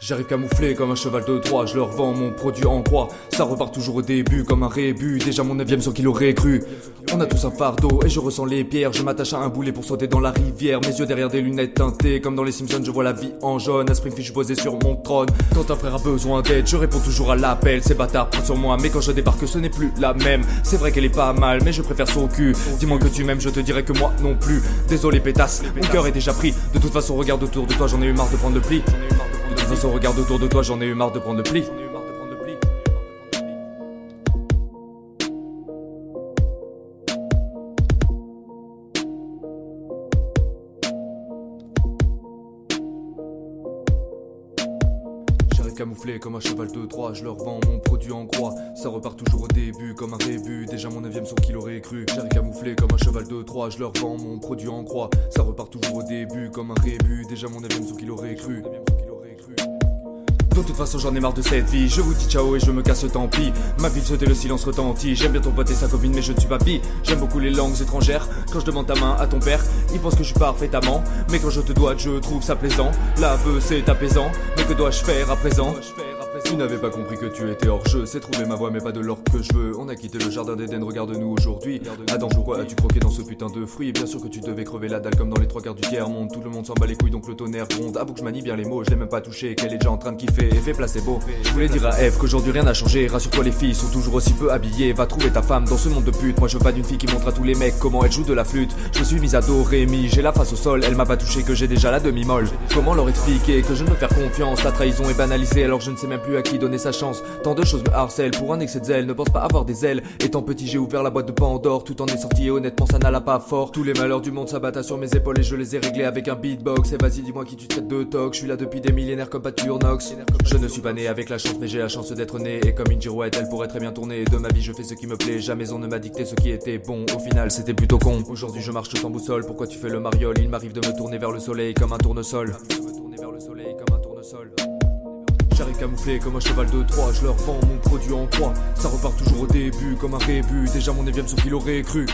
J'arrive camouflé comme un cheval de Troie, je leur vends mon produit en croix. Ça repart toujours au début comme un rébut, déjà mon 9ème sans qu'il aurait cru. On a tous un fardeau et je ressens les pierres, je m'attache à un boulet pour sauter dans la rivière. Mes yeux derrière des lunettes teintées, comme dans les Simpsons je vois la vie en jaune. À Springfield je suis posé sur mon trône, quand un frère a besoin d'aide je réponds toujours à l'appel. Ces bâtards prennent sur moi mais quand je débarque ce n'est plus la même. C'est vrai qu'elle est pas mal mais je préfère son cul. Dis-moi que tu m'aimes, je te dirai que moi non plus. Désolé pétasse, mon cœur est déjà pris. De toute façon regarde autour de toi, j'en ai eu marre de prendre le pli. De toute façon regarde autour de toi, j'en ai eu marre de prendre le pli. J'arrive camouflé comme un cheval de Troie, je leur vends mon produit en croix. Ça repart toujours au début comme un rébut, déjà mon 9ème son qu'il aurait cru. J'arrive camouflé comme un cheval de Troie, je leur vends mon produit en croix. Ça repart toujours au début comme un rébut, déjà mon 9ème son qu'il aurait cru. De toute façon j'en ai marre de cette vie, je vous dis ciao et je me casse tant pis. Ma ville saute et le silence retentit, j'aime bien ton pote et sa copine mais je ne suis pas bi. J'aime beaucoup les langues étrangères, quand je demande ta main à ton père, il pense que je suis parfait amant. Mais quand je te dois je trouve ça plaisant, l'aveu c'est apaisant. Mais que dois-je faire à présent? Tu n'avais pas compris que tu étais hors jeu, c'est trouver ma voie mais pas de l'or que je veux. On a quitté le jardin d'Éden, regarde-nous aujourd'hui. Adam, pourquoi as-tu croqué dans ce putain de fruit? Bien sûr que tu devais crever la dalle comme dans les 3 quarts du tiers-monde. Tout le monde s'en bat les couilles donc le tonnerre gronde. Avoue que je manie bien les mots, je l'ai même pas touché, qu'elle est déjà en train de kiffer. Effet placebo. Je voulais dire à Eve qu'aujourd'hui rien n'a changé. Rassure-toi, les filles sont toujours aussi peu habillées. Va trouver ta femme dans ce monde de pute. Moi je veux pas d'une fille qui montre à tous les mecs comment elle joue de la flûte. Je me suis mise à dos Rémi, j'ai la face au sol. Elle m'a pas touché que j'ai déjà la demi-molle. Comment leur expliquer que je ne veux faire confiance? La trahison est banalisée alors je ne sais même plus à qui donner sa chance. Tant de choses me harcèlent pour un excès de zèle. Ne pense pas avoir des ailes. Étant petit j'ai ouvert la boîte de Pandore. Tout en est sorti et honnêtement ça n'alla pas fort. Tous les malheurs du monde s'abattent sur mes épaules et je les ai réglés avec un beatbox. Et vas-y dis-moi qui tu traites de toc. Je suis là depuis des millénaires comme Paturnox. Je ne suis pas né avec la chance mais j'ai la chance d'être né. Et comme une girouette elle pourrait très bien tourner. De ma vie je fais ce qui me plaît. Jamais on ne m'a dicté ce qui était bon. Au final c'était plutôt con. Aujourd'hui je marche sans boussole. Pourquoi tu fais le mariole? Il m'arrive de me tourner vers le soleil comme un tournesol. J'arrive camouflé comme un cheval de Troie, je leur vends mon produit en croix. Ça repart toujours au début comme un rébut, déjà mon 9ème son qu'il aurait cru.